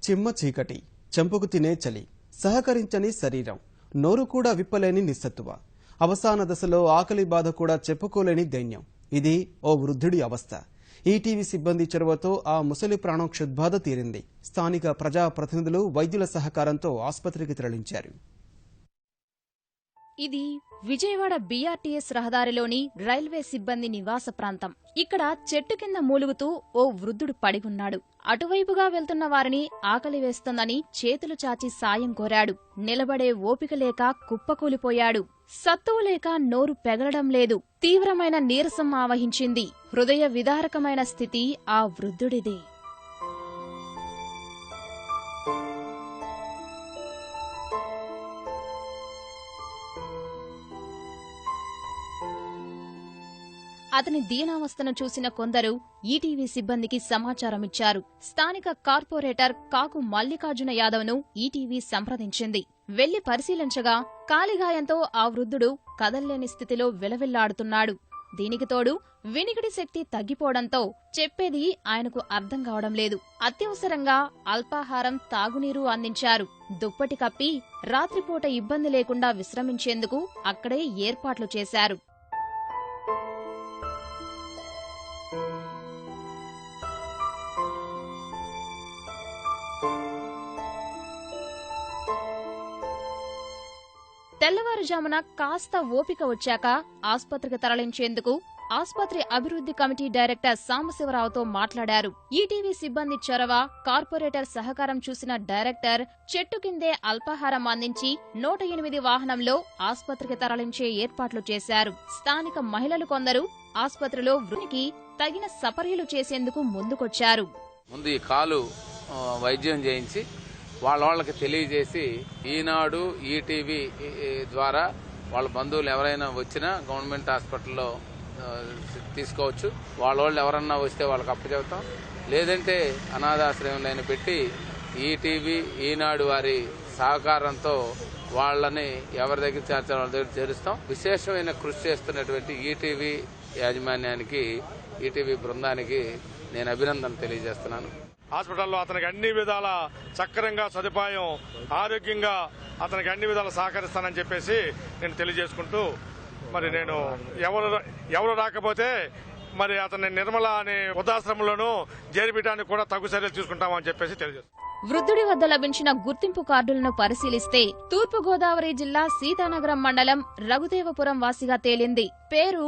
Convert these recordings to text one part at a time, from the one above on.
చిమ్మ చీకటి, చంపుకు తినే చలి, సహకరించని శరీరం, నోరు కూడా విప్పలేని నిస్సత్తువ, అవసాన దశలో ఆకలి బాధ కూడా చెప్పుకోలేని దైన్యం. ఇది ఓ వృద్ధుడి అవస్థ. ఈటీవీ సిబ్బంది చొరవతో ఆ ముసలి ప్రాణం క్షుద్బాధ తీరింది. స్థానిక ప్రజాప్రతినిధులు వైద్యుల సహకారంతో ఆసుపత్రికి తరలించారు. ఇది విజయవాడ బీఆర్టీఎస్ రహదారిలోని రైల్వే సిబ్బంది నివాస ప్రాంతం. ఇక్కడ చెట్టు కింద మూలుగుతూ ఓ వృద్ధుడు పడి ఉన్నాడు. అటువైపుగా వెళ్తున్న వారిని ఆకలి వేస్తోందని చేతులు చాచి సాయం కోరాడు. నిలబడే ఓపిక లేక కుప్పకూలిపోయాడు. సత్తువు లేక నోరు పెగలడం లేదు. తీవ్రమైన నీరసం ఆవహించింది. హృదయ విదారకమైన స్థితి ఆ వృద్ధుడిది. అతని దీనావస్థను చూసిన కొందరు ఈటీవీ సిబ్బందికి సమాచారమిచ్చారు. స్థానిక కార్పొరేటర్ కాకు మల్లికార్జున యాదవ్ను ఈటీవీ సంప్రదించింది. వెళ్లి పరిశీలించగా కాలిగాయంతో ఆ వృద్ధుడు కదల్లేని స్థితిలో విలవిల్లాడుతున్నాడు. దీనికి తోడు వినికిడి శక్తి తగ్గిపోవడంతో చెప్పేది ఆయనకు అర్థం కావడం లేదు. అత్యవసరంగా అల్పాహారం, తాగునీరు అందించారు. దుప్పటి కప్పి రాత్రిపూట ఇబ్బంది లేకుండా విశ్రమించేందుకు అక్కడే ఏర్పాట్లు చేశారు. తెల్లవారుజామున కాస్త ఓపిక వచ్చాక ఆస్పత్రికి తరలించేందుకు ఆస్పత్రి అభివృద్ధి కమిటీ డైరెక్టర్ సాంబశివరావుతో మాట్లాడారు. ఈటీవీ సిబ్బంది చొరవ, కార్పొరేటర్ సహకారం చూసిన డైరెక్టర్ చెట్టు కిందే అల్పాహారం అందించి 108 వాహనంలో ఆస్పత్రికి తరలించే ఏర్పాట్లు చేశారు. స్థానిక మహిళలు కొందరు ఆస్పత్రిలో వృనికి తగిన సపర్యలు చేసేందుకు ముందుకొచ్చారు. ముందు ఈ కాలు వైద్యం చేయించి వాళ్ళకి తెలియజేసి ఈనాడు ఈటీవీ ద్వారా వాళ్ళ బంధువులు ఎవరైనా వచ్చినా గవర్నమెంట్ హాస్పిటల్లో తీసుకోవచ్చు. వాళ్ళు ఎవరన్నా వస్తే వాళ్ళకి అప్పచెబుతాం. లేదంటే అనాథాశ్రయంలో పెట్టి ఈటీవీ ఈనాడు వారి సహకారంతో వాళ్ళని ఎవరి దగ్గర చేర్చాలో వాళ్ళ దగ్గర చేరుస్తాం. విశేషమైన కృషి చేస్తున్నటువంటి ఈటీవీ యాజమాన్యానికి, ఈటీవీ బృందానికి నేను అభినందనలు తెలియజేస్తున్నాను. హాస్పిటల్లో అతనికి అన్ని విధాల సక్రమంగా సదుపాయం, ఆరోగ్యంగా అతనికి అన్ని విధాల సహకరిస్తానని చెప్పేసి నేను తెలియజేసుకుంటూ, మరి నేను ఎవరు రాకపోతే మరి అతని నిర్మల అనే వృద్ధాశ్రమంలోనూ చేర్పించడానికి కూడా తగు చర్యలు తీసుకుంటామని చెప్పేసి తెలియజేస్తాను. వృద్ధుడి వద్ద లభించిన గుర్తింపు కార్డులను పరిశీలిస్తే తూర్పుగోదావరి జిల్లా సీతానగరం మండలం రఘుదేవపురం వాసిగా తేలింది. పేరు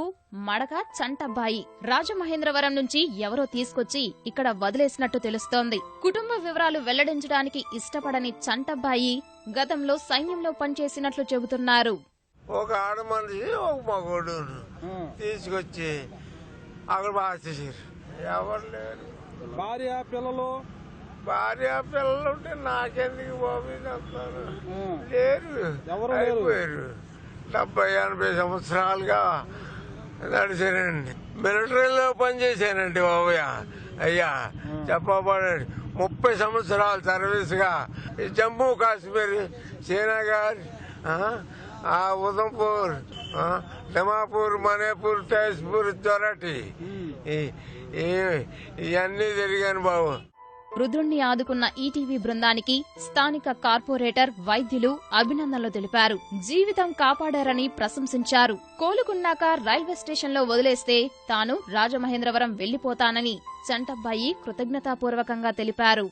మడక చంటబ్బాయి. రాజమహేంద్రవరం నుంచి ఎవరో తీసుకొచ్చి ఇక్కడ వదిలేసినట్టు తెలుస్తోంది. కుటుంబ వివరాలు వెల్లడించడానికి ఇష్టపడని చంటబ్బాయి గతంలో సైన్యంలో పనిచేసినట్లు చెబుతున్నారు. ఒక ఆడ మనిషి, ఒక మగోడు తీసుకొచ్చి అక్కడ బాగా చేశారు. ఎవరు లేరు. భార్య పిల్లలు ఉంటే నాకెందుకు పంపిస్తారు? లేరు, అయిపోయారు. 70-80 సంవత్సరాలుగా నడిచానండి. మిలిటరీలో పనిచేశానండి బాబయ్య. అయ్యా చెప్పబడండి, 30 సంవత్సరాల సర్వీస్గా జమ్మూ కాశ్మీర్, శ్రీనగర్, ఉదంపూర్, దిమాపూర్, మణిపూర్, తేజ్పూర్, జొరటి ఇవన్నీ తిరిగాను బాబు. వృద్ధుణ్ణి ఆదుకున్న ఈటీవీ బృందానికి స్థానిక కార్పొరేటర్, వైద్యులు అభినందనలు తెలిపారు. జీవితం కాపాడారని ప్రశంసించారు. కోలుకున్నాక రైల్వే స్టేషన్లో వదిలేస్తే తాను రాజమహేంద్రవరం వెళ్లిపోతానని చంటబ్బాయి కృతజ్ఞతాపూర్వకంగా తెలిపారు.